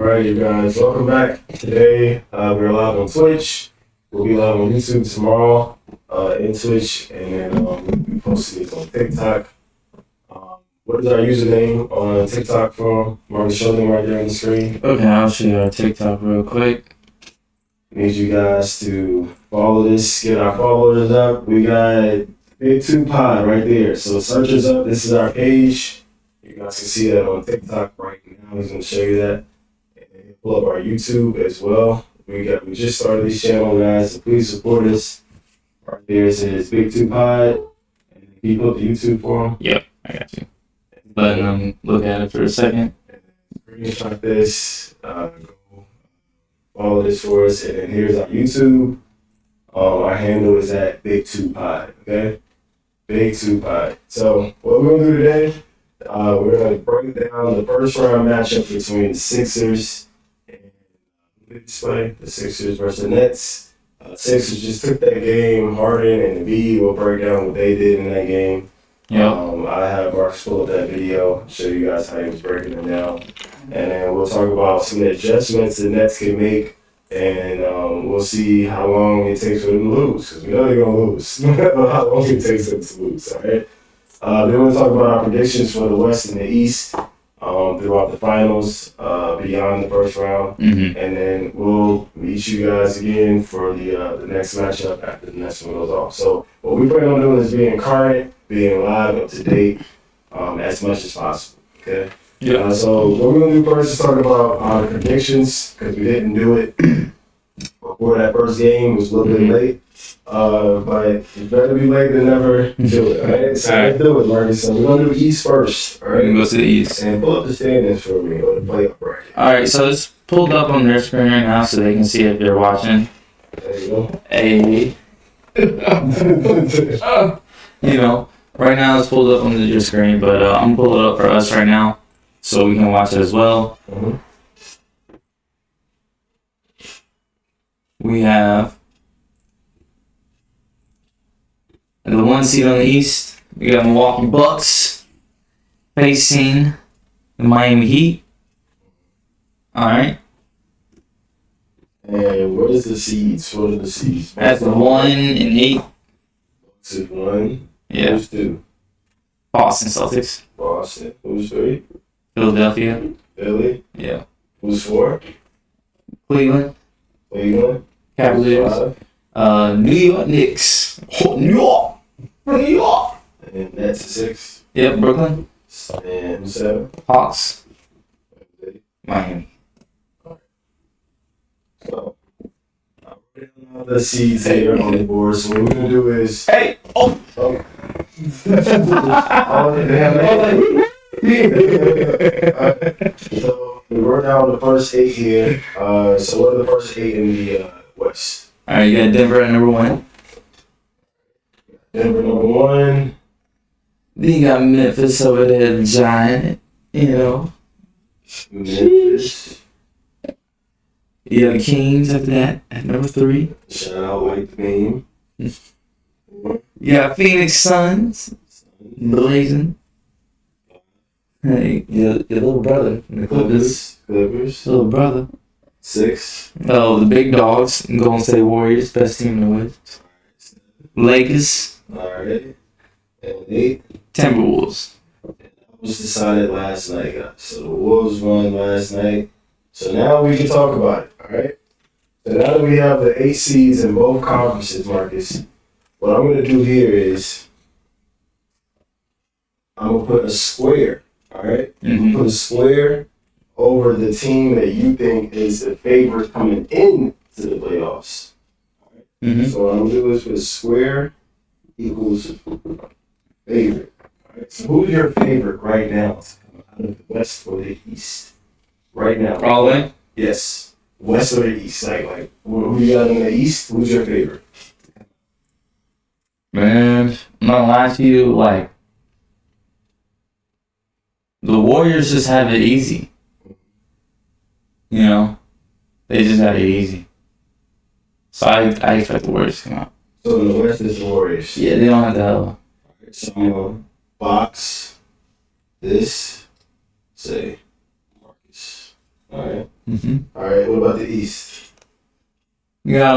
Alright, you guys, welcome back. Today, we're live on Twitch. We'll be live on YouTube tomorrow, in Twitch, and then we'll be posting it on TikTok. What is our username on TikTok from? Marcus, show them right there on the screen. Okay, I'll show you our TikTok real quick. Need you guys to follow this, get our followers up. We got Big 2 Pod right there. So search us up. This is our page. You guys can see that on TikTok right now. He's gonna show you that. And pull up our YouTube as well. We just started this channel, guys. So please support us. Right there it says Big 2 Pod. And can you put the YouTube for him? Yep, I got you. Letting them look at it for a second. Screenshot this. Go follow this for us. And then here's our YouTube. Our handle is at Big 2 Pod. Okay? Big 2 Pod. So what we're gonna do today, we're gonna break down the first round matchup between the Sixers and the Sixers versus the Nets. Sixers just took that game. Harden and Embiid will break down what they did in that game. Yep. I have Marcus pull up that video, show you guys how he was breaking them down, and then we'll talk about some adjustments the Nets can make. And we'll see how long it takes for them to lose, because we know they're going to lose. How long it takes them to lose, all right? Then we'll talk about our predictions for the West and the East throughout the finals, beyond the first round. Mm-hmm. And then we'll meet you guys again for the next matchup after the next one goes off. So what we plan on doing is being current, being live, up to date, as much as possible, okay? Yeah. So what we're going to do first is talk about our predictions, because we didn't do it before that first game. It was a little bit late. But it's better be late than never do it, all right? So let's do it, Marcus. So we're going to do East first, all We right? can go to the East. And pull up the standings for me, or the playoff bracket. Alright, so it's pulled up on their screen right now so they can see if they're watching. There you go. Hey. You know, right now it's pulled up on your screen, but I'm pulling it up for us right now so we can watch it as well. Mhm. We have the 1 seed on the East. We got Milwaukee Bucks facing the Miami Heat. Alright. And what is the seeds? What are the seeds? That's the 1 and 8. Bucks is 1. Yeah. Who's 2? Boston Celtics. Boston. Who's 3? Philadelphia. Philly. Yeah. Who's 4? Cleveland. Cleveland. Cavaliers. Who's 5? New York Knicks. New York. New York. And Nets is 6. Yep, Brooklyn. And who's 7? Hawks. Miami. So, I'll put all the seeds here on the board. So what we're going to do is... Hey! Oh! Oh, they have that. So we're down the first 8 here. So what are the first 8 in the West? Alright, you got Denver at number 1. Denver number 1. Then you got Memphis over there, the Giant. You know. Memphis. You got the Kings after that at number 3. Shout out like the name. You got Phoenix Suns. Blazing. Hey, your little brother in the Clippers. Clippers. Little brother. 6. Oh, the big dogs. Golden State Warriors, best team in the West. Lakers. Alright. And 8. Timberwolves. That was decided last night, guys. So the Wolves won last night. So now we can talk about it, alright? So now that we have the 8 seeds in both conferences, Marcus, what I'm going to do here is I'm going to put a square, alright? Mm-hmm. Put a square over the team that you think is the favorite coming into the playoffs. Mm-hmm. So what I'm going to do is put a square equals favorite. Alright, so who's your favorite right now to come out of the West or the East? Right now. All in? Yes. West or the East? Like who you got in the East? Who's your favorite? Man, I'm not lying to you, like, the Warriors just have it easy. You know? They just have it easy. So I expect the Warriors to come out. So in the West is the Warriors. Yeah, they don't have to. So I'm gonna box this. Say Marcus. All right. Mm-hmm. All right. What about the East? You got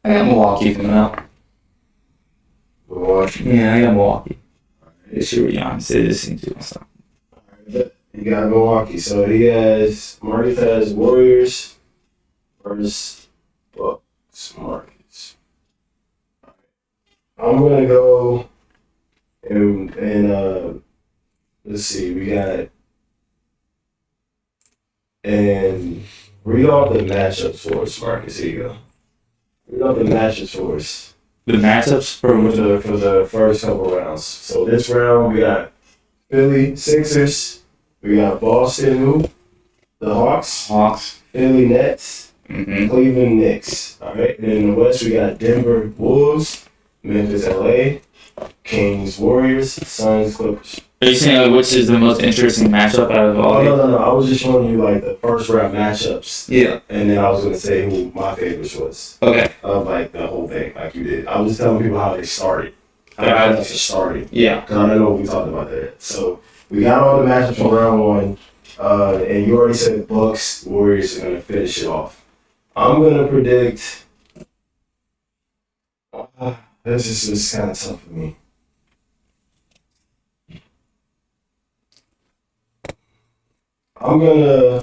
I got Milwaukee coming out. Milwaukee. Yeah, I got Milwaukee. This year, Giannis did this thing too. So. He got Milwaukee. So Marcus has Warriors versus Bucks. Marcus. I'm gonna go and let's see, we got and read off the matchups for us, Marcus. Here you go. Read off the matchups for us. The matchups For the first couple rounds. So this round we got Philly Sixers, we got Boston who? The Hawks, Philly Nets, Cleveland Knicks. Alright. And in the West we got Denver Wolves, Memphis LA, Kings Warriors, Suns Clippers. Are you saying like, which is the most interesting matchup out of all? Oh no. I was just showing you like the first round matchups. Yeah. And then I was gonna say who my favorites was. Okay. Of like the whole thing, like you did. I was telling people how they started. How they started. Yeah. Because I don't know if we talked about that. So we got all the matchups from round one. And you already said Bucks, Warriors are gonna finish it off. I'm gonna predict this is kind of tough for me. I'm gonna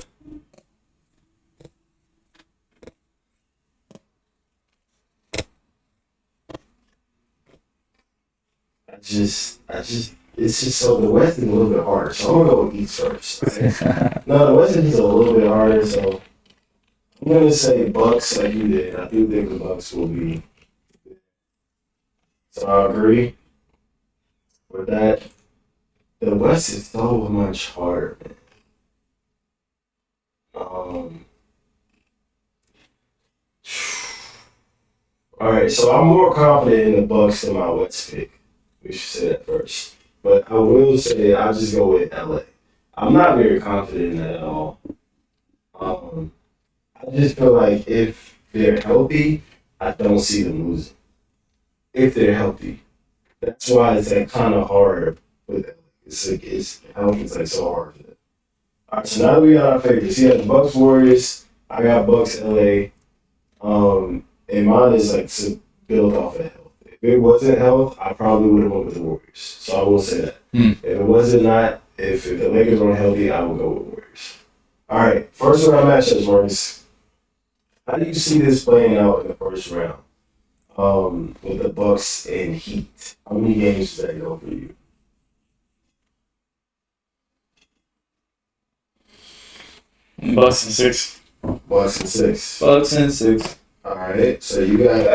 it's just so the West is a little bit harder. So I'm gonna go with East first. Right? No, the West is just a little bit harder, so I'm gonna say Bucks like you did. I do think the Bucks will be. So I agree with that. The West is so much harder, man. All right, so I'm more confident in the Bucks than my West pick. We should say that first. But I will say I'll just go with LA. I'm not very confident in that at all. I just feel like if they're healthy, I don't see them losing. If they're healthy, that's why it's like kind of hard with LA. It's health is like so hard for them. All right, so now that we got our favorites, you got the Bucks Warriors. I got Bucks LA. And mine is like to build off of health. If it wasn't health, I probably would have went with the Warriors. So I will say that. If it wasn't not, if the Lakers weren't healthy, I would go with Warriors. All right, first round matchups, Marcus. How do you see this playing out in the first round? With the Bucks and Heat. How many games does that go for you? Bucks and 6. Bucks and 6. Bucks and 6. All right, so you got.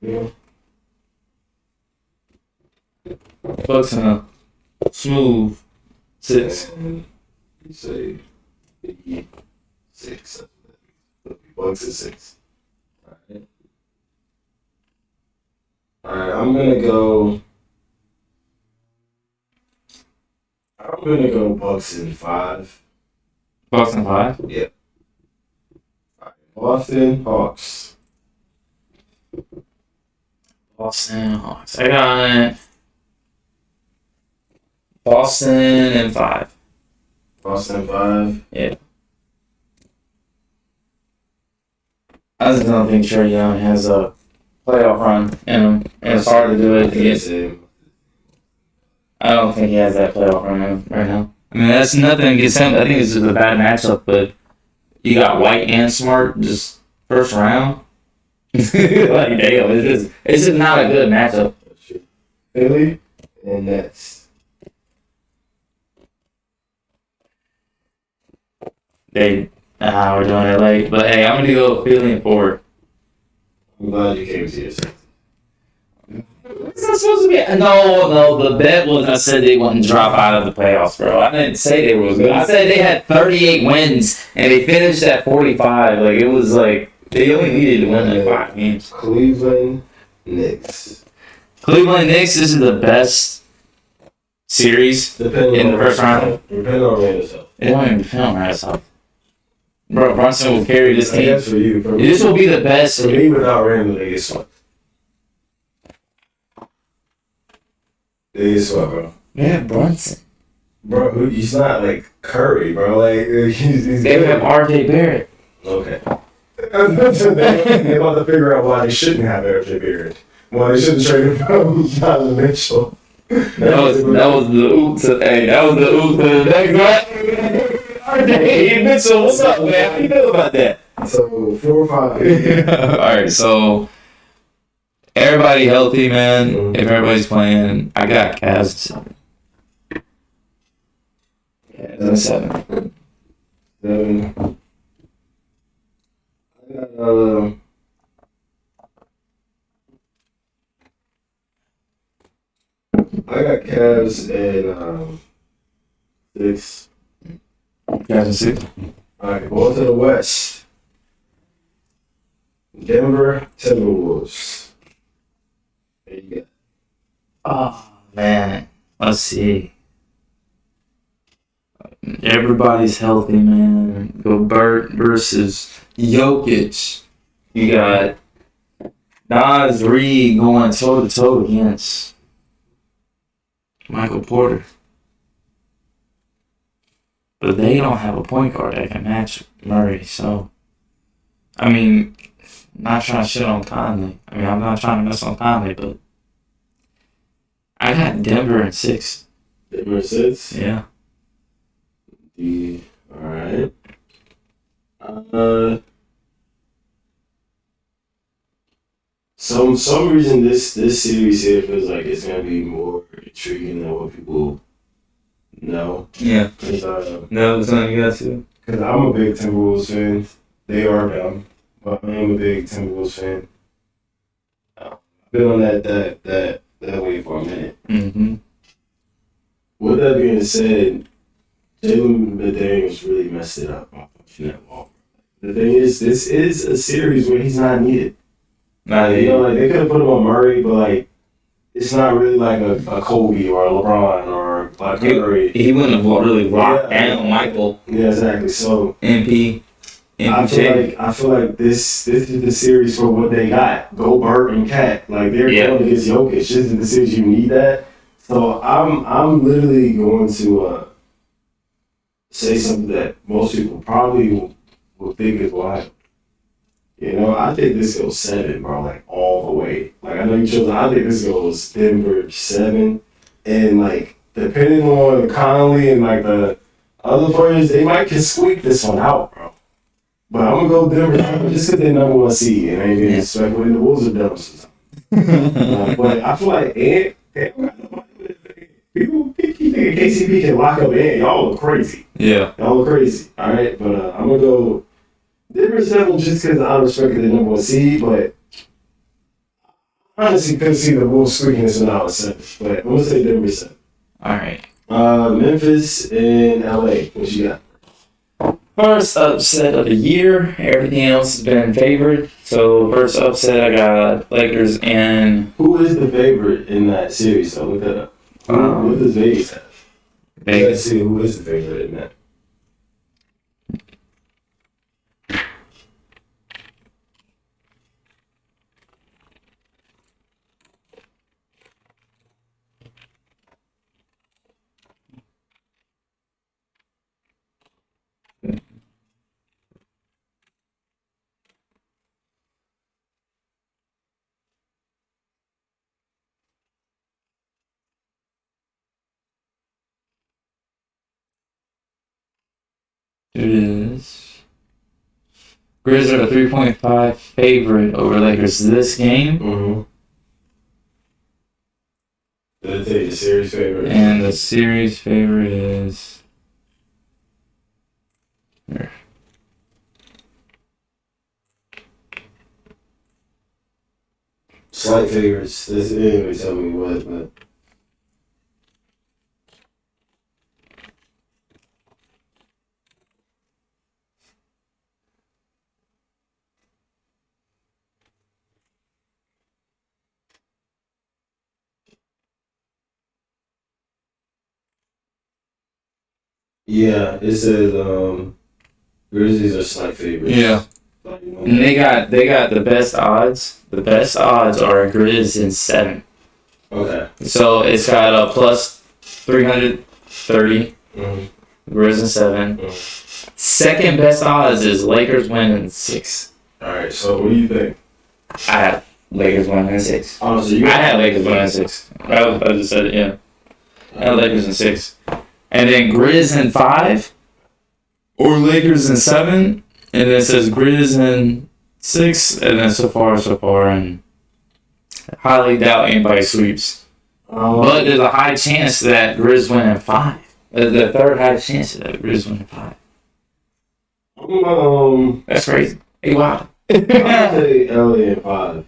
Yeah. Bucks and a smooth 6. And you say 6. Bucks and 6. All right, I'm gonna go Bucks in 5. Bucks and 5? Yep. All right, Boston Hawks. Boston Hawks. I got Boston and 5. Boston 5. Yeah. I just don't think Trae Young has a playoff run in him, and it's hard to do it against. I don't think he has that playoff run in him right now. I mean, that's nothing against him. I think it's just a bad matchup, but you got White and Smart just first round. Like, damn, it's just not a good matchup. Philly and Nets. We're doing it late, but hey, I'm gonna go Philly and 4. I'm glad you came to this. It's not supposed to be. No. The bet was I said they wouldn't drop out of the playoffs, bro. I didn't say they were good. I said they had 38 wins and they finished at 45. Like it was like they only needed to win like 5 games. Cleveland Knicks. Cleveland Knicks. This is the best series in the first round. Depending on Randall's health. It won't even depend on Randall's health. Bro, Brunson will carry this team. That's for you. This will be the best. For me, without Randall, they get swept. It's what, bro? They have Brunson. Bro, he's not like Curry, bro. Like he's They have RJ Barrett. Okay. They about to figure out why they shouldn't have RJ Barrett. Why they shouldn't trade him Donovan Mitchell. That was the oops. Hey, that was the oops to the next one. RJ Mitchell, what's up, man? How you feel about that? So 4 or 5. All right, so everybody healthy, man. Mm-hmm. If everybody's playing, I got Cavs. Yeah, that's 7. 7. I got Cavs and 6. Cavs and 6. Alright, going to the West. Denver Timberwolves. There you go. Oh man, let's see. Everybody's healthy, man. Gobert versus Jokic. You got Nas Reed going toe to toe against Michael Porter. But they don't have a point guard that can match Murray, so I mean, not trying to shit on Conley. I mean, I'm not trying to mess on Conley, but I got Denver in 6. Denver 6? Yeah. Alright. Some reason this series here feels like it's gonna be more intriguing than what people know. Yeah. No, it's not you guys too. Because I'm a big Timberwolves fan. They are dumb, but I am a big Timberwolves fan. I've been on that way for a minute. Mm-hmm. With that being said, Jalen McDaniels really messed it up by pushing that wall. The thing is, this is a series where he's not needed. You know, like they could have put him on Murray, but like it's not really like a Kobe or a LeBron or like Curry. He wouldn't have really rocked down Michael. Yeah, exactly. So MP. I feel like this is the series for what they got. Gobert and Cat. Like they're going against Jokic. This is the series you need that. So I'm literally going to say something that most people probably will think is wild. You know, I think this goes 7, bro, like all the way. Like I know you chose. I think this goes Denver 7, and like depending on Conley and like the other players, they might can squeak this one out, bro. But I'm gonna go Denver just because they're number 1 seed and ain't getting speculated. The Wolves are dumb sometimes. But I feel like people keep thinking KCP can lock up Ant. Y'all look crazy. Yeah. Y'all look crazy. All right, but I'm gonna go Denver 7 just because I respect the number 1 seed, but honestly couldn't see the Wolves squeaking this one out at 7. But I'm gonna say Denver 7. All right. Memphis and LA. What you got? First upset of the year. Everything else has been favored. So first upset, I got Lakers and. Who is the favorite in that series? So look that up. What does Vegas have? Vegas. Let's see who is the favorite in that. It is. Grizz are a 3.5 favorite over Lakers this game. Mm-hmm. Did I tell you the series favorite? And the series favorite is. Here. Slight favorites. This anyway tell me what, but. Yeah, it says Grizzlies are slight favorites. Yeah. And they got the best odds. The best odds are Grizz in 7. Okay. So it's got a plus 330. Grizz in 7. Second best odds is Lakers winning 6. All right. So what do you think? I have Lakers winning in 6. Honestly, I had Lakers winning in 6. I just said it, yeah. I had Lakers in 6. And then Grizz in 5. Or Lakers in 7. And then it says Grizz in 6. And then so far. And highly doubt anybody sweeps. But there's a high chance that Grizz win in 5. The third highest chance that Grizz win in 5. That's crazy. Hey, wow. I'm gonna say LA in 5.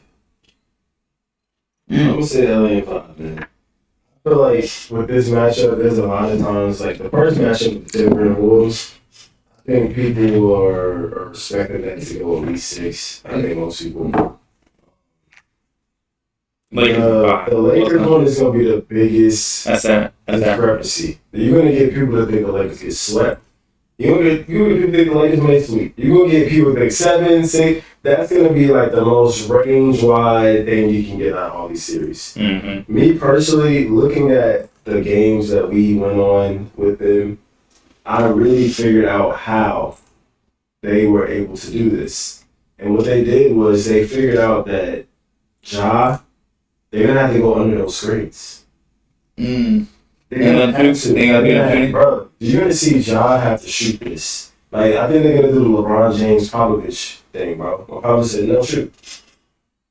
I'm gonna say LA in 5, man. I feel like with this matchup, there's a lot of times, like the first matchup with the Denver and Wolves, I think people are expecting that to go at least 6. I think most people. The Lakers one is going to be the biggest discrepancy. You're going to get people to think the Lakers get swept. You're going to get people to think the Lakers may sweep. You're going to get people to think 7, 6. That's going to be like the most range-wide thing you can get out of all these series. Mm-hmm. Me personally, looking at the games that we went on with them, I really figured out how they were able to do this. And what they did was they figured out that they're going to have to go under those screens. They're going to have to. Bro, you're going to see Ja have to shoot this. Like, I think they're going to do the LeBron James Popovich thing, bro. Popovich said, no, shoot.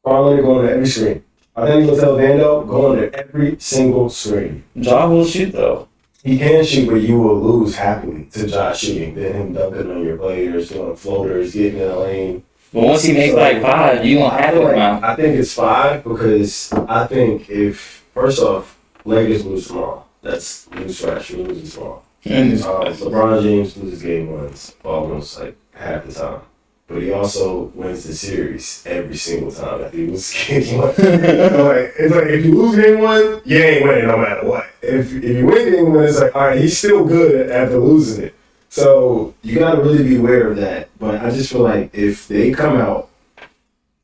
Probably go under every screen. I think he's going to tell Vando, go under every single screen. Ja will shoot, though. He can shoot, but you will lose happily to Ja shooting than him dunking on your players, doing floaters, getting in the lane. But once he makes like 5, you gonna have it now. I think it's 5 because I think if first off, Lakers lose tomorrow. That's newsflash. We lose tomorrow. LeBron James loses game 1 almost like half the time, but he also wins the series every single time after he loses game 1. It's like if you lose game 1, you ain't winning no matter what. If you win game 1, it's like all right, he's still good after losing it. So you gotta really be aware of that. But I just feel like if they come out,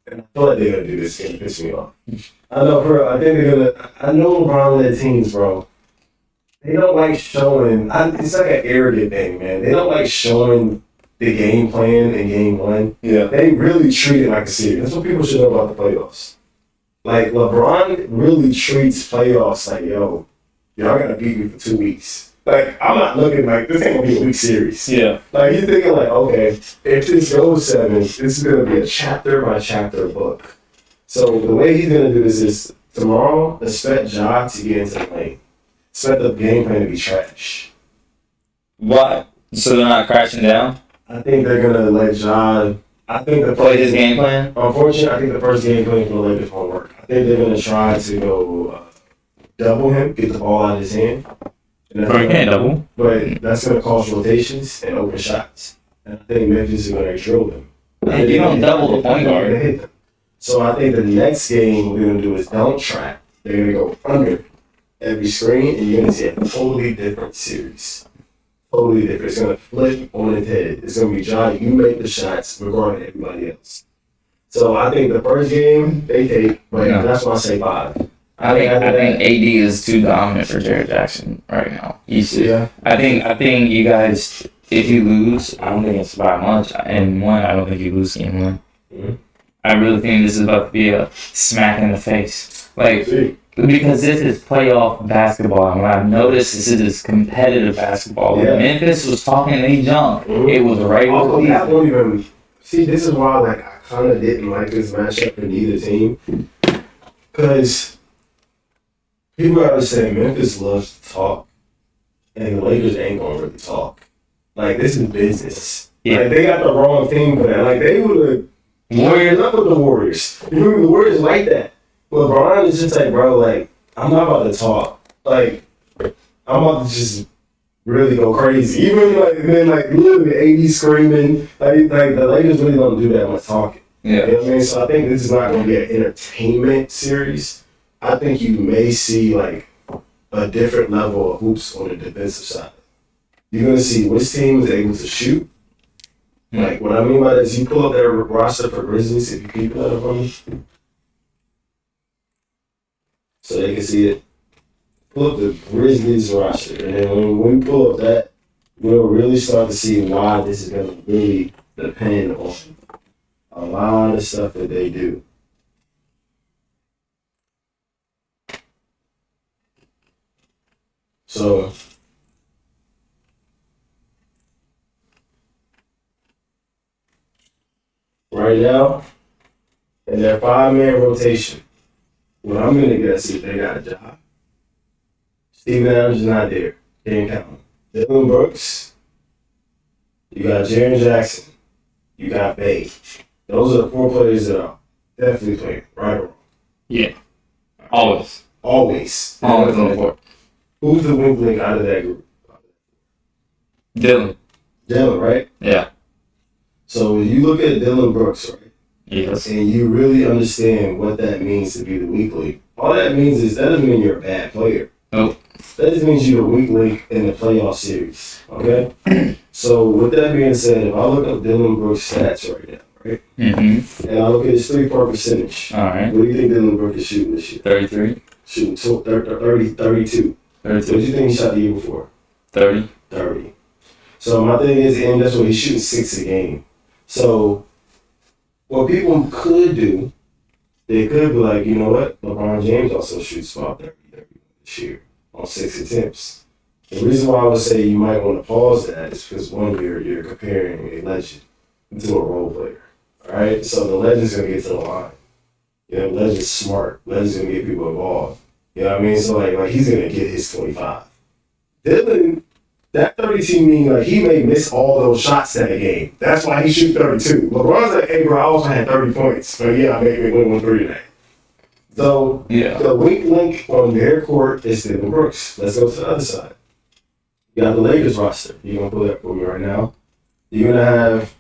and I feel like they're gonna do this, it's gonna piss me off. I know, bro. I think they're gonna. I know LeBron-led teams, bro. They don't like showing. It's like an arrogant thing, man. They don't like showing the game plan in game 1. Yeah. They really treat it like a series. That's what people should know about the playoffs. Like LeBron really treats playoffs like, yo, y'all gotta beat me for 2 weeks. Like, I'm not looking like this ain't gonna be a week series. Yeah. Like, you're thinking like, okay, if this goes 7, this is gonna be a chapter by chapter book. So the way he's gonna do this is tomorrow, expect Ja to get into the lane. Expect the game plan to be trash. Why? So they're not crashing down? I think they're gonna let Ja. I think the Play his game plan? Unfortunately, I think the first game plan for the Lakers won't work. I think they're gonna try to go double him, get the ball out of his hand. Bro, you can't double. But that's going to cause rotations and open shots. And I think Memphis is going to drill them. Man, you don't double the point guard. So I think the next game we're going to do is don't trap. They're going to go under every screen, and you're going to see a totally different series. Totally different. It's going to flip on its head. It's going to be Ja, you make the shots regarding everybody else. So I think the first game they take, but that's why I say 5. I think AD is too dominant for Jared Jackson right now. Yeah. I think you guys, if you lose, I don't think it's by much. And 1, I don't think you lose game 1. Mm-hmm. I really think this is about to be a smack in the face. Like, because this is playoff basketball. And what I've noticed is competitive basketball. When Memphis was talking, they jumped. It was regular season. That won't even. See, this is why like I kind of didn't like this matchup for neither team. Because people gotta say Memphis loves to talk, and the Lakers ain't gonna really talk. Like, this is business. Yeah. Like, they got the wrong team for that. Like, they would have Warriors up with the Warriors. The Warriors like that. LeBron is just like, bro, like, I'm not about to talk. Like, I'm about to just really go crazy. Even like then like literally AD screaming. Like the Lakers really don't do that much talking. Yeah. You know what I mean? So I think this is not gonna be an entertainment series. I think you may see like a different level of hoops on the defensive side. You're gonna see which team is able to shoot. Like, what I mean by that is you pull up their roster for Grizzlies, if you keep that up on me. so they can see it. Pull up the Grizzlies roster, and then when we pull up that, we'll really start to see why this is going to really depend on a lot of stuff that they do. So, right now, in their 5-man rotation, what I'm going to guess is they got a job. Steven Adams is not there. Can't count him. Dylan Brooks, you got Jaren Jackson, you got Bay. Those are the 4 players that are definitely playing, right or wrong. Yeah. Always. Always. Always on the court. Who's the weak link out of that group? Dylan. Dylan, right? Yeah. So you look at Dylan Brooks, right? Yes. And you really understand what that means to be the weak link. All that means is that doesn't mean you're a bad player. Nope. That just means you're the weak link in the playoff series. Okay? So with that being said, if I look up Dylan Brooks' stats right now, right? Mm-hmm. And I look at his 3-point percentage. All right. What do you think Dylan Brooks is shooting this year? 33. Shooting 32. 32. What do you think he shot the year before? 30. 30. So my thing is, and that's what he's shooting 6 a game. So what people could do, they could be like, you know what? LeBron James also shoots about 30 this year on 6 attempts. The reason why I would say you might want to pause that is because one, you're comparing a legend to a role player. All right, so the legend's gonna get to the line. You know, legend's smart. Legend's gonna get people involved. You know what I mean? So like he's gonna get his 25. Dylan, that 32 means like he may miss all those shots that game. That's why he shoot 32. LeBron's like, hey bro, I also had 30 points, but yeah, I made 1-3 today. So the weak link on their court is Dylan Brooks. Let's go to the other side. You got the Lakers roster. You're gonna pull that for me right now. You're gonna have,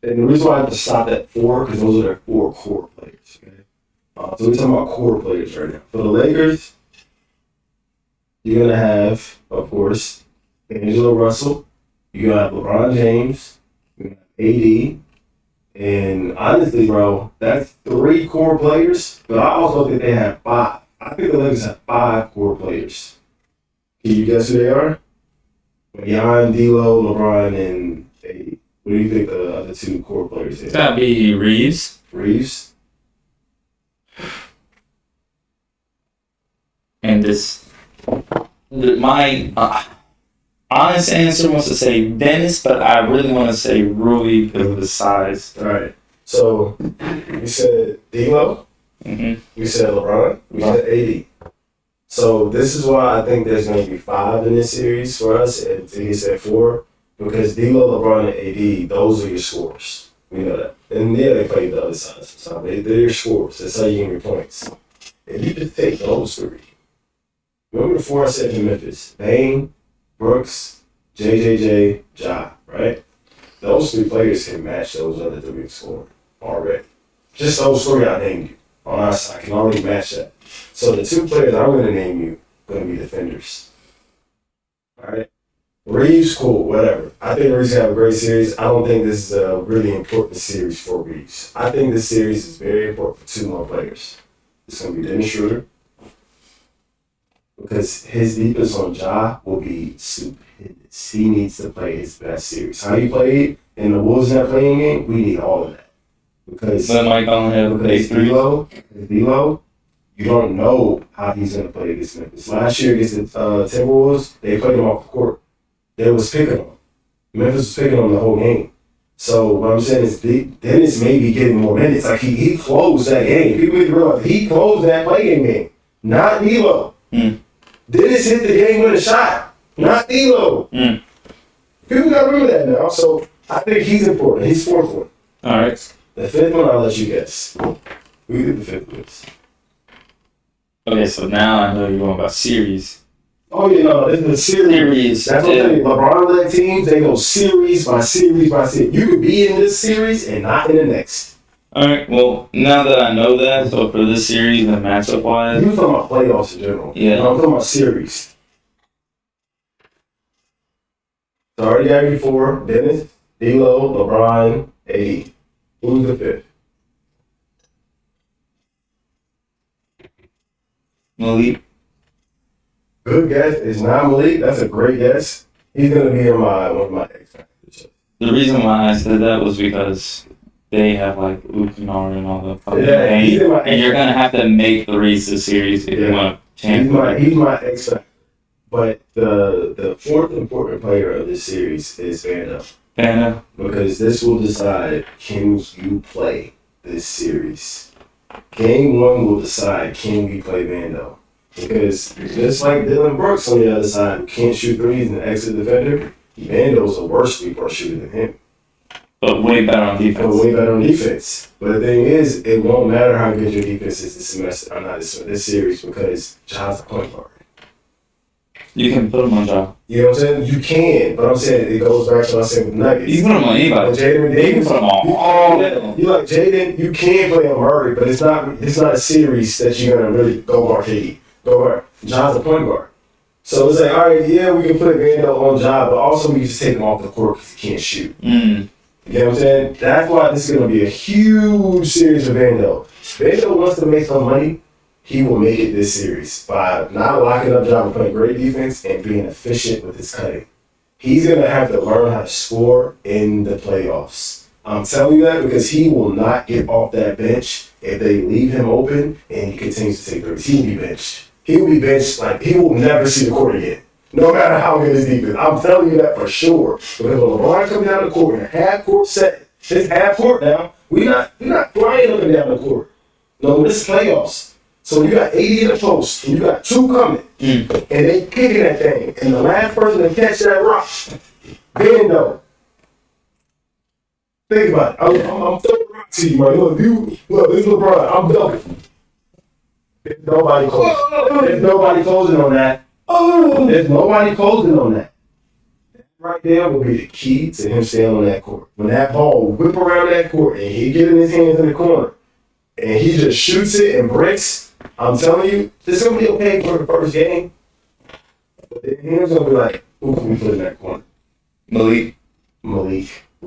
and the reason why I have to stop at 4 because those are their 4 core players. Okay, so we're talking about core players right now. For the Lakers, you're gonna have, of course, D'Angelo Russell. You're gonna have LeBron James. You're gonna have AD. And honestly, bro, that's 3 core players. But I also think they have 5. I think the Lakers have 5 core players. Can you guess who they are? Gian, D'Lo, LeBron, and AD. What do you think the other 2 core players are? It's gotta be Reeves. Reeves? And my honest answer wants to say Dennis, but I really want to say Rui because of his size. All right. So we said D'Lo. Mm-hmm. We said LeBron. We said AD. So this is why I think there's going to be 5 in this series for us, and he said 4, because D'Lo, LeBron, and AD, those are your scores. We know that. And yeah, they play the other side sometimes. They're your scores. That's how you get your points. If you just take those 3, remember the 4 I said in Memphis: Bane, Brooks, JJJ, Ja, right? Those 3 players can match those other 3 scoring already. Just those 3 I named you on our side can already match that. So the 2 players I'm going to name you are going to be defenders. All right? Reeves, cool, whatever. I think Reeves have a great series. I don't think this is a really important series for Reeves. I think this series is very important for 2 more players. It's going to be Dennis Schroeder, because his defense on Ja will be stupendous. He needs to play his best series. How he played in the Wolves not playing game, we need all of that. Because D'Lo, you don't know how he's going to play against Memphis. Last year against the Timberwolves, they played him off the court. They was picking him. Memphis was picking him the whole game. So what I'm saying is Dennis may be getting more minutes. Like he closed that game. People need to realize he closed that play-in game, not D'Lo. Dennis hit the game-winning shot, not D'Lo. People got to remember that now. So I think he's important. He's 4th one. All right. The 5th one, I'll let you guess. Who did the 5th one? Okay, so now I know you're going about series. Oh, yeah, no, this is a series. That's what I'm saying. LeBron-led teams, they go series by series by series. You could be in this series and not in the next. All right, well, now that I know that, so for this series and matchup-wise... You were talking about playoffs in general. Yeah. No, I'm talking about series. So I already got you 4. Dennis, D'Lo, LeBron, AD. Who's the 5th? Malik. Good guess. It's not Malik. That's a great guess. He's gonna be in one of my X Factors. The reason why I said that was because they have like Luke Kennard and all the fucking Yeah, he's in my and you're gonna have to make the Reese's series if you want to change. He's my X Factor. But the fourth important player of this series is Vando. Vando. Because this will decide, can you play this series? Game 1 will decide, can we play Vando? Because just like Dylan Brooks on the other side, who can't shoot threes and exit defender, Vando's a worse three-point shooter than him. But way better on defense. But the thing is, it won't matter how good your defense is this semester, or not this series, because Ja's a point guard. You can put him on Ja. You know what I'm saying? You can, but I'm saying it goes back to what I said with Nuggets. You can put him on anybody. You can put him on all of them. You like Jaden, you can play on Murray, but it's not a series that you're gonna really go guard KD. Go guard. Ja's a point guard. So it's like, all right, yeah, we can put Vando on Ja, but also we just take him off the court because he can't shoot. You know what I'm saying? That's why this is gonna be a huge series for Vando. Vando wants to make some money. He will make it this series by not locking up Ja, playing great defense and being efficient with his cutting. He's going to have to learn how to score in the playoffs. I'm telling you that because he will not get off that bench if they leave him open and he continues to take threes. He will be benched. He will be benched like he will never see the court again. No matter how good his defense. I'm telling you that for sure. Because when LeBron comes down the court in a half court set, it's half court now. We're not flying up and down the court. No, this is playoffs. So you got 80 in the post, and you got 2 coming, and they kicking that thing, and the last person to catch that rock, Vando. Think about it. I'm throwing the rock to you, man. Look, this is LeBron. I'm dunking. There's nobody closing. There's nobody closing on that. There's nobody closing on that. Right there will be the key to him staying on that court. When that ball whip around that court, and he get in his hands in the corner, and he just shoots it and bricks. I'm telling you, this is going to be okay for the first game. But then he's going to be like, who can we put in that corner? Malik.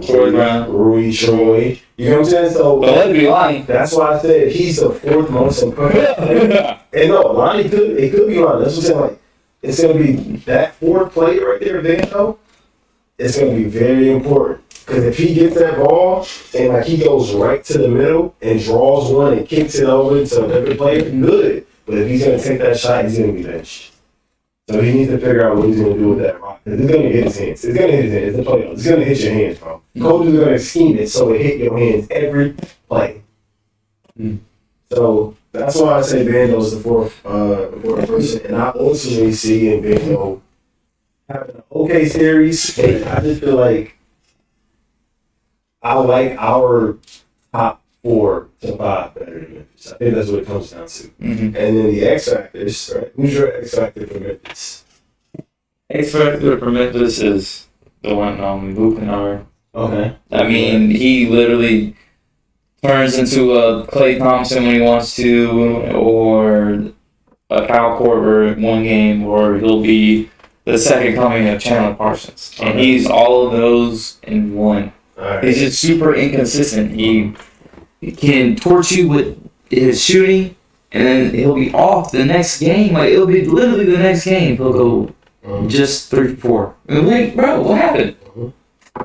Troy Brown. Rui, Troy. You know what I'm saying? So, but let's be lying. That's why I said he's the 4th most important player. And no, Lonnie could be Lonnie. That's what I'm saying. Like, it's going to be that 4th player right there, Vando. It's going to be very important. Because if he gets that ball and like he goes right to the middle and draws one and kicks it over to a different player, good. But if he's going to take that shot, he's going to be benched. So he needs to figure out what he's going to do with that rock. Because it's going to hit his hands. It's going to hit his hands. It's the playoffs. It's going to hit your hands, bro. Coaches are going to scheme it so it hit your hands every play. So that's why I say Vando's the 4th important person. And I ultimately see in Vando having an okay series. And I just feel like I like our top 4 to 5 better than Memphis. I think that's what it comes down to. And then the X Factors, right? Who's your X Factor for Memphis? X Factor for Memphis is the one and only Luke Kennard. Okay. I mean, he literally turns into a Klay Thompson when he wants to, or a Kyle Korver one game, or he'll be the second coming of Chandler Parsons. And he's all of those in one. Right. He's just super inconsistent. He can torch you with his shooting, and then he'll be off the next game. Like, it'll be literally the next game. He'll go just 3-4. And like, bro, what happened? I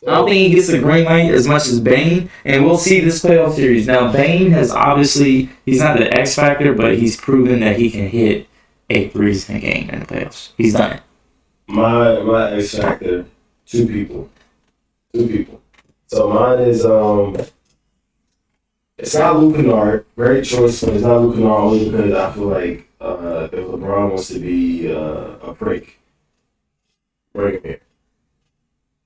don't think he gets the green light as much as Bane, and we'll see this playoff series. Now, Bane has obviously, he's not the X factor, but he's proven that he can hit 8 threes in a game in the playoffs. He's done it. My X factor, 2 people. So mine is it's not Luke Kennard. Great choice, but it's not Luke Kennard only because I feel like if LeBron wants to be a prick, bring him here.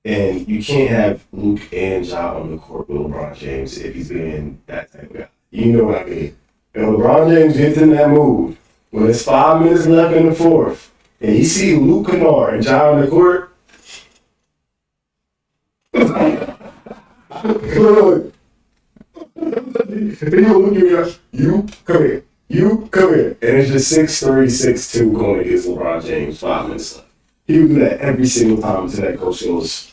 And you can't have Luke and Ja on the court with LeBron James if he's being that type of guy. You know what I mean? If LeBron James gets in that mood, when it's 5 minutes left in the 4th, and you see Luke Kennard and Ja on the court, look, you come here. And it's just 6'3", 6'2" going against LeBron James, 5 minutes left. He would do that every single time until that coach goes,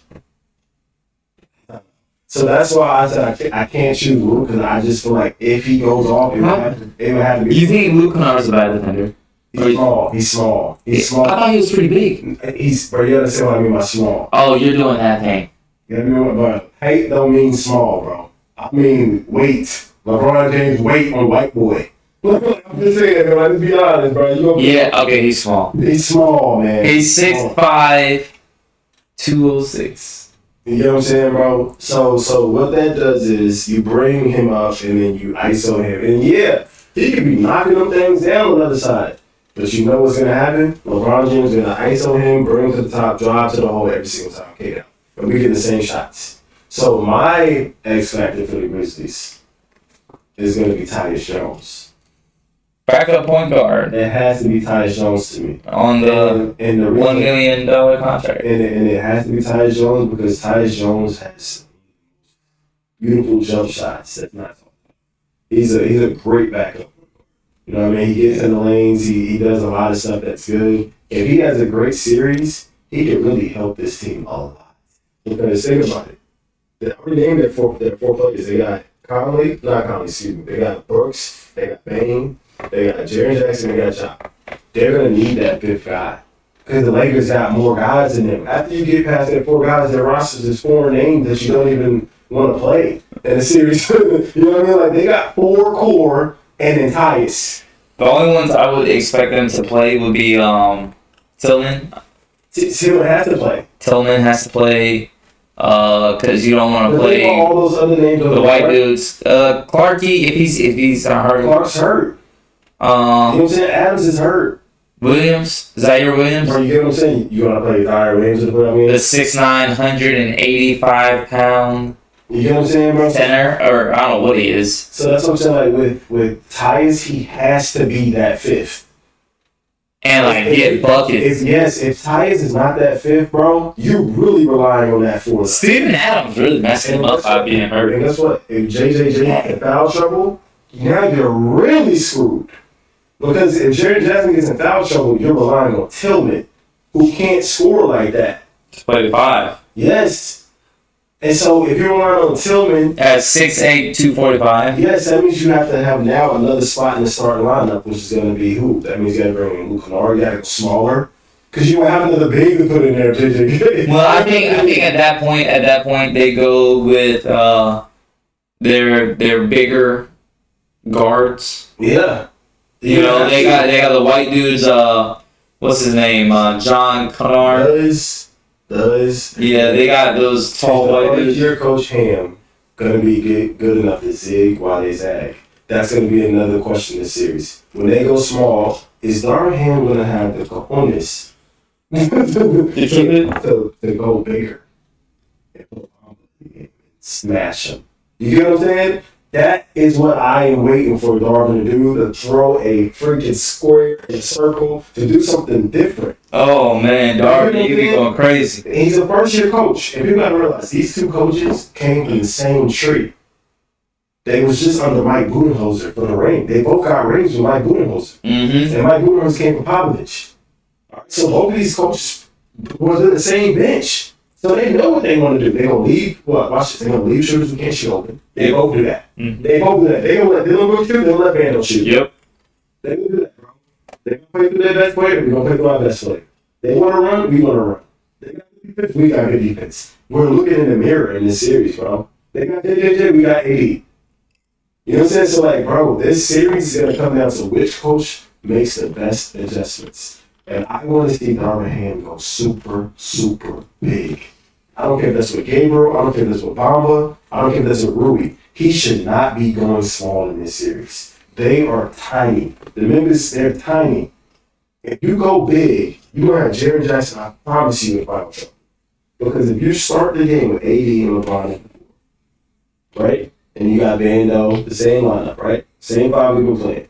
So that's why I said I can't choose Luke because I just feel like if he goes off, it would have to be. You think Luke Kennard's a bad defender? He's small. He's small. He's small. I thought he was pretty big. Bro, you understand what I mean by small. Oh, you're doing that thing. You know what, but height don't mean small, bro. I mean weight. LeBron James weight on white boy. I'm just saying, man. Let's be honest, bro. Yeah, okay, he's small. He's small, man. He's 6'5", 206. You know what I'm saying, bro? So what that does is you bring him up and then you ISO him. And yeah, he could be knocking them things down on the other side. But you know what's going to happen? LeBron James is going to ISO him, bring him to the top, drive to the hole every single time. Okay, now. And we get the same shots. So my X factor for the Grizzlies is going to be Tyus Jones. Backup point guard. It has to be Tyus Jones to me. On the and the $1 million contract. And it has to be Tyus Jones because Tyus Jones has beautiful jump shots. That's not he's a great backup. You know what I mean? He gets in the lanes. He does a lot of stuff that's good. If he has a great series, he could really help this team a lot. Because think about it. They already named their four players. They got They got Brooks. They got Bane. They got Jaren Jackson. They got Chop. They're going to need that fifth guy. Because the Lakers got more guys than them. After you get past that four guys, their rosters is four names that you don't even want to play in a series. You know what I mean? Like, they got four core and then Tyus. The only ones I would expect them to play would be Tillman. Tillman has to play. Tillman has to play because you don't want to play all those other names. The white dudes. Clarkie, if he's hurt. Clark's hurt. You know what I'm saying? Adams is hurt. Williams, Zaire Williams. Bro, you get what I'm saying? You want to play Zaire Williams? You know what I mean? The 6'9", 185-pound. You get what I'm saying, bro? Center, or I don't know what he is. So that's what I'm saying. Like with Tyus, he has to be that fifth. And like get buckets. If Tyus is not that fifth, bro, you're really relying on that fourth. Steven Adams really messed him up by being hurt. And guess what? If JJJ in foul trouble, now you're really screwed. Because if Jaren Jackson gets in foul trouble, you're relying on Tillman, who can't score like that. Just play the 5. Yes. And so if you're relying on Tillman at 6'8", 245. Yes, that means you have to have now another spot in the starting lineup, which is going to be who? That means you got to bring in Luke Kennard, you got to go smaller. Because you won't have another big to put in there, JJ. Well, I think at that point they go with their bigger guards. Yeah. You know, they got the white dudes, what's his name? John Kennard. Yeah, they got those tall white dudes. Your Coach Ham gonna be good enough to zig while they zag? That's gonna be another question in this series. When they go small, is Darvin Ham gonna have the cojones to go bigger and smash him? You get what I'm saying? That is what I am waiting for Darvin to do, to throw a freaking square and circle, to do something different. Oh, man, Darvin, you be going crazy. He's a first-year coach, and people gotta realize, these two coaches came from the same tree. They was just under Mike Budenholzer for the ring. They both got rings with Mike Budenholzer. Mm-hmm. And Mike Budenholzer came from Popovich. So both of these coaches were on the same bench. So they know what they want to do. They're going to leave, watch this, they're going to leave shooters who can't shoot open. They both do that. Mm-hmm. They both do that. They're going to let Dylan Brooks shoot, they're going to let Vandal shoot. Yep. They're going to do that, bro. They're going to play through their best player, we're going to play through our best player. They want to run, we want to run. They got good defense, we got good defense. We're looking in the mirror in this series, bro. They got JJJ, we got AD. You know what I'm saying? So, like, bro, this series is going to come down to which coach makes the best adjustments. And I want to see Darvin Ham go super, super big. I don't care if that's with Gabriel. I don't care if that's with Bamba. I don't care if that's with Rui. He should not be going small in this series. They are tiny. The members, they're tiny. If you go big, you're going to have Jaren Jackson, I promise you, in final trouble. Because if you start the game with AD and LeBron, right? And you got Vando, the same lineup, right? Same 5 we've been playing.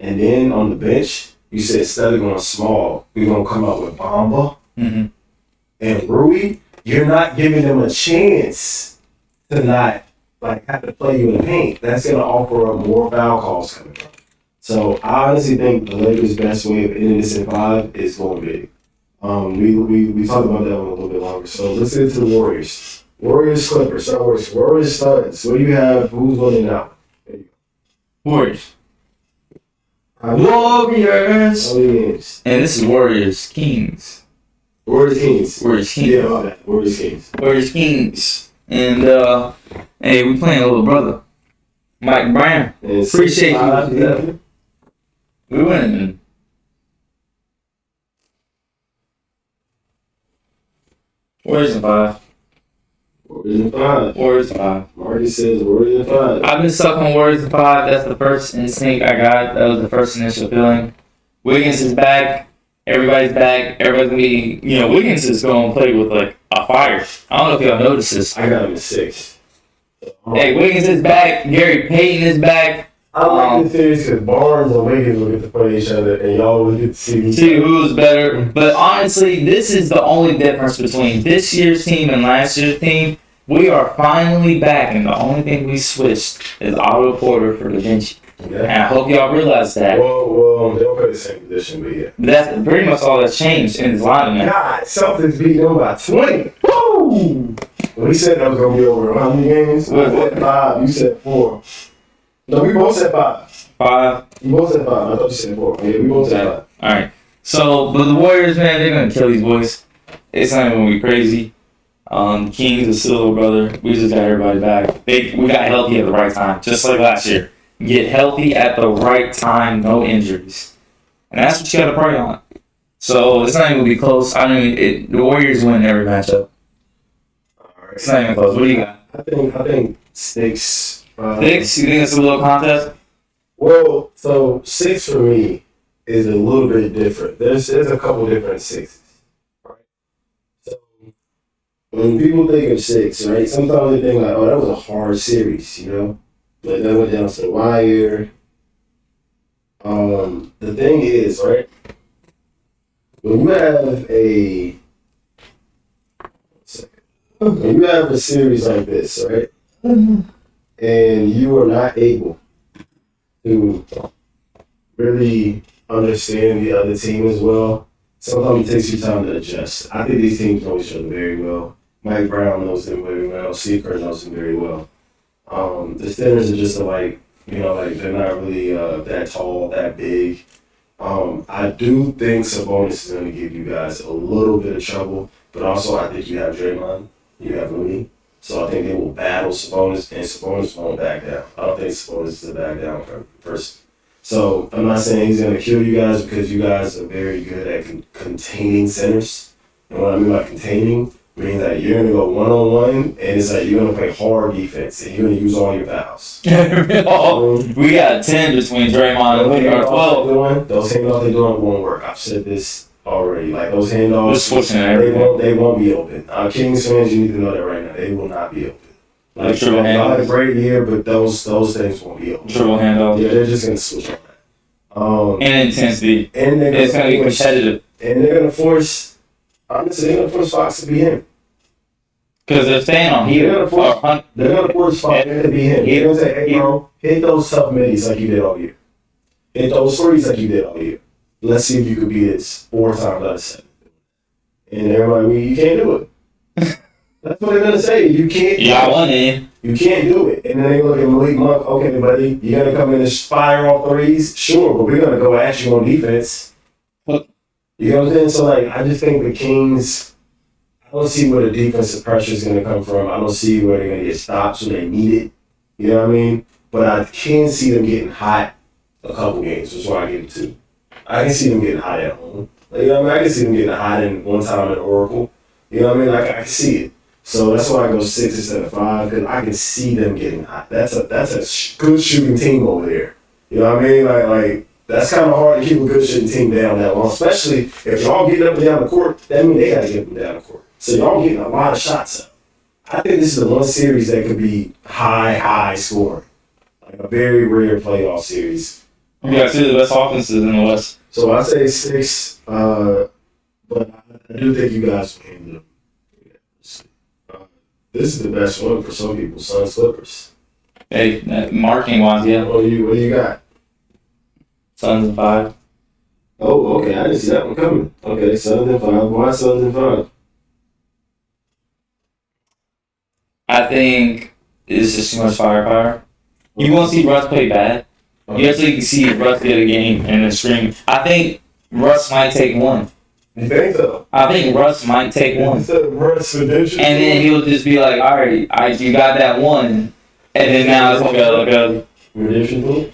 And then on the bench, you said instead of going small, we're going to come out with Bamba and Rui. You're not giving them a chance to not have to play you in the paint. That's going to offer up more foul calls coming up. So I honestly think the Lakers' best way of ending this in 5 is going big. We talked about that one a little bit longer. So let's get to the Warriors. Warriors, Clippers, not Warriors. Warriors, Suns. What do you have? Who's winning now? Warriors. Warriors. And this is Warriors Kings. Warriors Kings. Warriors Kings. Yeah, my bad. Warriors Kings. Warriors Kings. And hey, we playing a little brother, Mike Brown. Appreciate you. We winning. Warriors in 5. Warriors in 5. Warriors in 5. Marcus says Warriors in 5. I've been stuck on Warriors in 5. That's the first instinct I got. That was the first initial feeling. Wiggins is back. Everybody's back. Everybody's gonna be, Wiggins is going to play with like a fire. I don't know if y'all noticed this. I got him at 6. Hey, Wiggins is back. Gary Payton is back. I like this series because Barnes and Wiggins will get to play each other, and y'all will get to see who's better. But honestly, this is the only difference between this year's team and last year's team. We are finally back, and the only thing we switched is Otto Porter for Da Vinci. Yeah. And I hope y'all realize that. Well, they don't play the same position, but yeah. That's pretty much all that's changed in this lineup now. God, Celtics beat them by 20. Woo! We said that was going to be over how many games? What? I said 5. You said 4. No, we both said 5. 5. You both said 5. I thought you said 4. Yeah, we both said 5. All right. So, but the Warriors, man, they're going to kill these boys. It's not even going to be crazy. The Kings are still a brother. We just got everybody back. We got healthy at the right time, just like last year. Get healthy at the right time, no injuries. And that's what you got to pray on. So, it's not even going to be close. The Warriors win every matchup. All right. It's not even close. What do you got? I think 6. 6? You think it's a little contest? Well, so 6 for me is a little bit different. There's a couple different 6s, right? So when people think of 6, right, sometimes they think like, oh, that was a hard series, Like that went down to the wire. The thing is, right, when you have a series like this, right, and you are not able to really understand the other team as well, sometimes it takes you time to adjust. I think these teams know each other very well. Mike Brown knows them very well. Steve Kerr knows them very well. The Spinners are just like they're not really that tall, that big. I do think Sabonis is going to give you guys a little bit of trouble, but also I think you have Draymond, you have Looney. So I think they will battle Sabonis, and Sabonis won't back down. I don't think Sabonis is a back down person. So I'm not saying he's going to kill you guys because you guys are very good at containing centers. And what I mean by containing means that you're going to go one-on-one, and it's like you're going to play hard defense, and you're going to use all your fouls. We got 10 between Draymond and Looney, or 12. Those handoffs they're doing won't work. I've said this already. Like those handoffs, they won't be open. Kings fans, you need to know that right now. They will not be open. Like triple handoff. Not a great year, but those things won't be open. Triple handoff. Yeah, they're just gonna switch on that. And intensity. And it's gonna be competitive. And they're gonna force. Honestly, they're gonna force Fox to be him. Because they're staying on here. They're gonna force Fox to be him. They're gonna say, "Hey, bro, hit those tough middies like you did all year. Hit those threes like you did all year. Let's see if you could beat this 4 times out of 7." And everybody, you can't do it. That's what they're gonna say. You can't. Yeah, I want in. You can't do it. And then they look at Malik Monk. Okay, buddy, you're gonna come in and fire all threes. Sure, but we're gonna go at you on defense. You know what I'm saying? So like, I just think the Kings. I don't see where the defensive pressure is gonna come from. I don't see where they're gonna get stopped, so they need it. You know what I mean? But I can see them getting hot a couple games. That's why I give it 2. I can see them getting hot at home. Like, you know what I mean? I can see them getting hot in one time at Oracle. You know what I mean? Like, I can see it. So that's why I go 6 instead of 5, because I can see them getting hot. That's a good shooting team over there. You know what I mean? Like that's kind of hard to keep a good shooting team down that long, especially if y'all getting up and down the court. That means they got to get them down the court. So y'all getting a lot of shots up. I think this is the one series that could be high scoring. Like a very rare playoff series. You got 2 of the best offenses in the West. So I say 6, but I do think you guys will handle them. This is the best one for some people, Suns Clippers. Hey, marking wise, yeah. What do you got? Suns in 5. Oh, okay. I didn't see that one coming. Okay, Suns in 5. Why Suns in 5? I think it's just too much firepower. You want to see Russ play bad? You actually see Russ get a game and then scream. I think Russ might take one. You think so? I think Russ might take one. Russ redemption. And then he'll just be like, all right, you got that one. And then now it's like a redemption tour?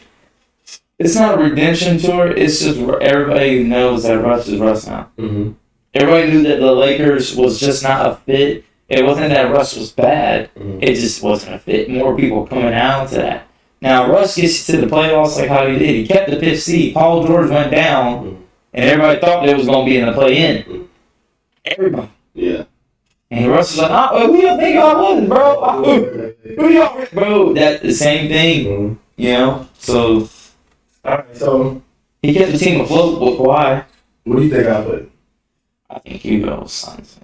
It's not a redemption tour. It's just everybody knows that Russ is Russ now. Mm-hmm. Everybody knew that the Lakers was just not a fit. It wasn't that Russ was bad. Mm-hmm. It just wasn't a fit. More people coming out to that. Now, Russ gets to the playoffs like how he did. He kept the 5th seed. Paul George went down, and everybody thought they was going to be in the play-in. Everybody. Yeah. And Russ was like, who y'all think I was, bro? Who y'all, bro? That the same thing, you know? So, all right, so he kept the team afloat with Kawhi. What do you think I put? I think Hugo Suns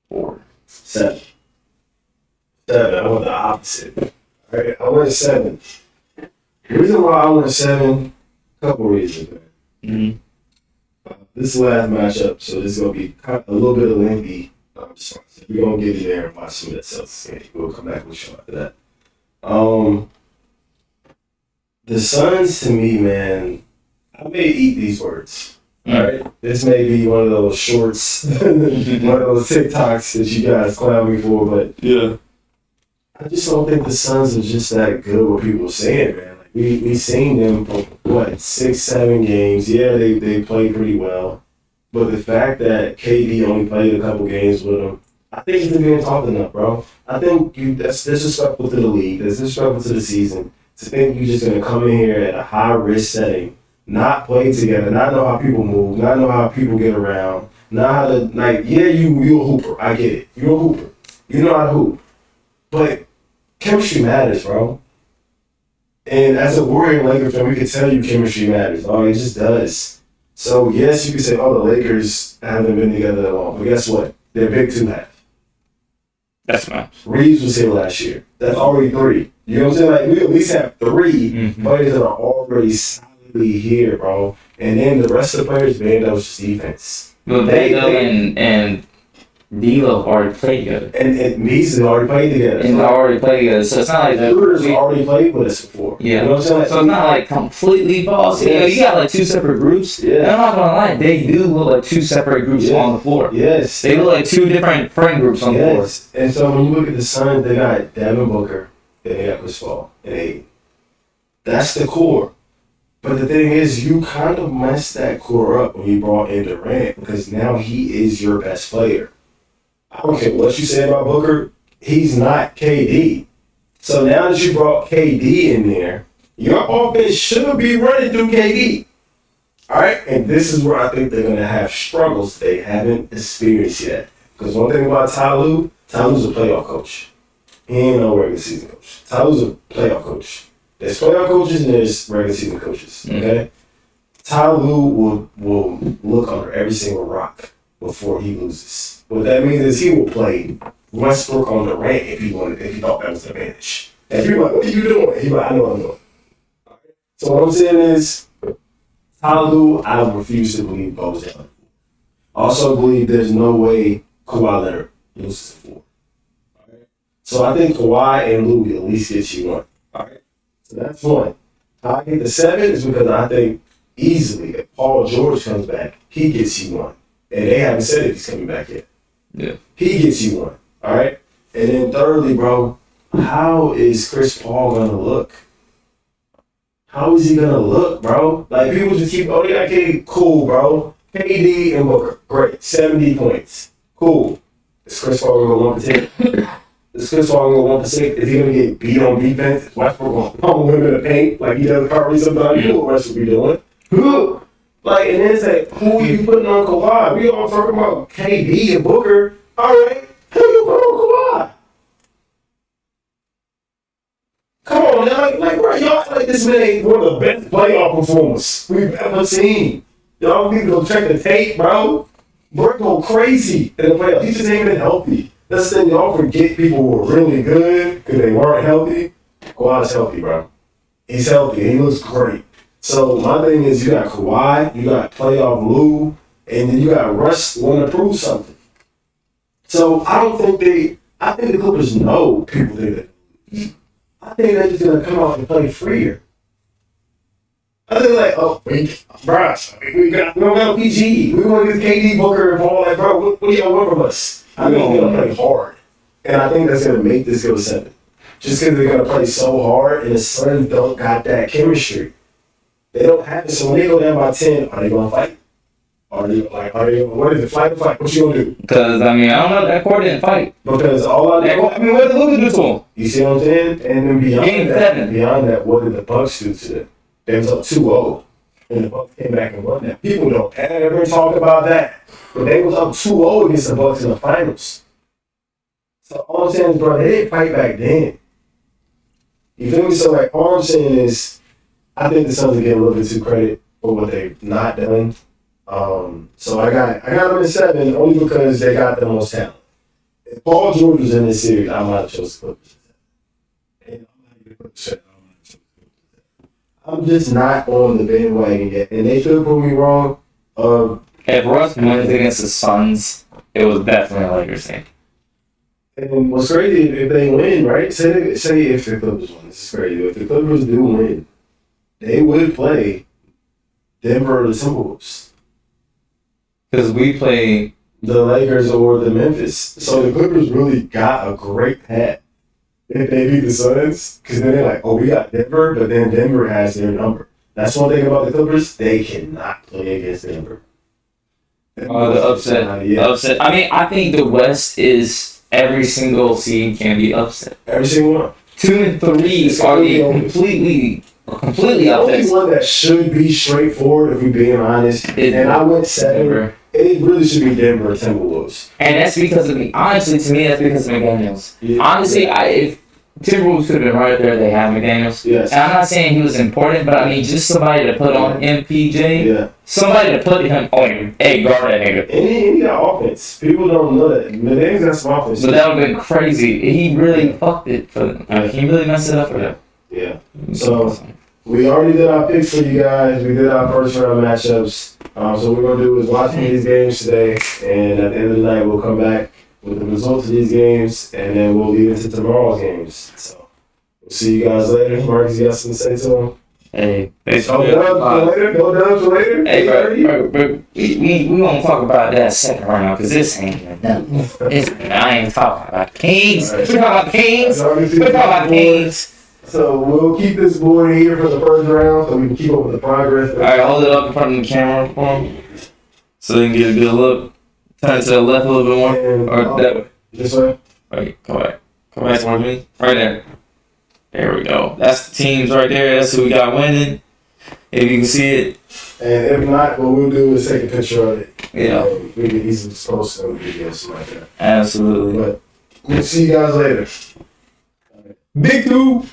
4. 7. I went the opposite. All right, I went 7. The reason why I went 7, a couple reasons, man. Mm-hmm. This is the last matchup, so this is going to be kind of a little bit of lengthy. We're going to get in there and watch some of that Celtics game. We'll come back with you after that. The Suns, to me, man, I may eat these words. All right, this may be one of those shorts, one of those TikToks that you guys clown me for, but yeah, I just don't think the Suns are just that good. What people are saying, man. Like we seen them for what 6, 7 games. Yeah, they played pretty well, but the fact that KD only played a couple games with them, I think he's being talked enough, bro. I think that's disrespectful to the league. That's disrespectful to the season. To think you're just gonna come in here at a high risk setting, not play together, not know how people move, not know how people get around, not how to you're a hooper. I get it. You're a hooper. You know how to hoop. But chemistry matters, bro. And as a Warrior Laker fan, we can tell you chemistry matters. Oh, it just does. So yes, you can say, oh, the Lakers haven't been together that long. But guess what? They're big 2 half. That's nice. Reeves was here last year. That's already 3. You know what I'm saying? Like, we at least have 3 players that are already solidly here, bro. And then the rest of the players, man, that was just defense. But Vando and D'Lo already played together. And Meason already played together. And already played together. So it's not like the Hooters already played with us before. Yeah. You know what I'm saying? Like, so it's not like completely false. Yes. You got like 2 separate groups. Yeah. And I'm not gonna lie, they do look like 2 separate groups on the floor. Yes. They look like 2 different friend groups on the floor. And so when you look at the Suns, they got Devin Booker and they got Chris Paul and Ayton. That's the core. But the thing is, you kind of messed that core up when you brought in Durant because now he is your best player. I don't care what you say about Booker, he's not KD. So now that you brought KD in there, your offense should be running through KD. All right? And this is where I think they're going to have struggles they haven't experienced yet. Because one thing about Ty Lue's a playoff coach. He ain't no regular season coach. Ty Lue's a playoff coach. There's playoff coaches and there's regular season coaches. Okay? Ty Lue will look under every single rock before he loses. What that means is he will play Westbrook on Durant if he thought that was the advantage. And people are like, what are you doing? He's like, I know what I'm doing. So what I'm saying is, Ty Lue, I refuse to believe goes down. I also believe there's no way Kawhi Leonard loses 4. So I think Kawhi and Lue at least get you 1. All right. So that's 1. I think the 7 is because I think easily if Paul George comes back, he gets you 1. And they haven't said if he's coming back yet. Yeah. He gets you 1. All right. And then thirdly, bro, how is Chris Paul gonna look? How is he gonna look, bro? Like people just keep, oh, they got KD, cool, bro. KD and Booker, great, 70 points, cool. Is Chris Paul gonna go 1 for 10? Is Chris Paul gonna go 1 for 6? Is he gonna get beat on defense? Is Westbrook gonna pummel him in the paint like he does Curry sometimes? You know what Westbrook be doing? Like, and then it's like, who are you putting on Kawhi? We all talking about KD and Booker. All right, who you put on Kawhi? Come on, now, like, bro, y'all act like this man ain't one of the best playoff performers we've ever seen. Y'all need to go check the tape, bro. Bro go crazy in the playoffs. He just ain't been healthy. That's the thing. Y'all forget people who were really good because they weren't healthy. Kawhi's healthy, bro. He's healthy. He looks great. So my thing is, you got Kawhi, you got playoff Lue, and then you got Russ wanting to prove something. So I don't think I think the Clippers know people think that. I think they're just gonna come out and play freer. I think like, oh, we don't got PG. We want to get KD, Booker, and all that, bro. What do y'all want from us? I think they're gonna play hard, and I think that's gonna make this go 7. Just because they're gonna play so hard, and the Suns don't got that chemistry. They don't have it. So when they go down by 10, are they gonna fight? What is it? Fight or fight? What you gonna do? Because, I mean, I don't know, that court didn't fight. Because all I know, I mean, what did Luka do to him? you see what I'm saying? And then Game 7. beyond that, what did the Bucks do to them? They was up 2-0, and the Bucks came back and won that. People don't ever talk about that. But they was up 2-0 against the Bucks in the finals. So all I'm saying is, bro, they didn't fight back then. You feel me? So, like, all I'm saying is, I think the Suns are getting a little bit too credit for what they've not done. So I got them in 7 only because they got the most talent. If Paul George was in this series, I might have chosen Clippers. And I'm just not on the bandwagon yet, and they could prove me wrong. If Russ wins against the Suns, it was definitely a Lakers thing. And what's crazy if they win, right? Say if the Clippers win, this is crazy. If the Clippers do win, they would play Denver or the Timberwolves. Because we play the Lakers or the Memphis. So the Clippers really got a great path if they beat the Suns. Because then they're like, oh, we got Denver, but then Denver has their number. That's one thing about the Clippers. They cannot play against Denver. the upset. Yeah. The upset. I mean, I think the West is every single seed can be upset. Every single one. 2 and 3 are the completely The only upset. one that should be straightforward, if we're being honest, and I went 7. Denver. It really should be Denver Timberwolves. And that's because of me. Honestly, to me, that's because of McDaniels. Yeah. Honestly, if Timberwolves could have been right there, they have McDaniels. Yes. And I'm not saying he was important, but I mean, just somebody to put on MPJ. Yeah. Somebody to put him on. Hey, guard that nigga. And he got offense. People don't know that. McDaniels got some offense. So that would have been crazy. He really fucked it for them. I mean, he really messed it up for them. Yeah. So we already did our picks for you guys. We did our first round matchups. So what we're gonna do is watch these games today, and at the end of the night, we'll come back with the results of these games, and then we'll lead into tomorrow's games. So we'll see you guys later. Marcus, you got something to say to them? Hey, No dubs later. Hey, bro, we gonna talk about that second round because this ain't even done. I ain't talking about Kings. Right. We talking about Kings. We talking about Kings. So we'll keep this board here for the first round, so we can keep up with the progress. All right, hold it up in front of the camera for him, so they can get a good look. Turn it to the left a little bit more, or that way. This way. Wait, come back towards me. Right there. There we go. That's the teams right there. That's who we got winning. If you can see it. And if not, what we'll do is take a picture of it. Yeah. We can easily post some videos, something like that. Absolutely. But we'll see you guys later. Big two.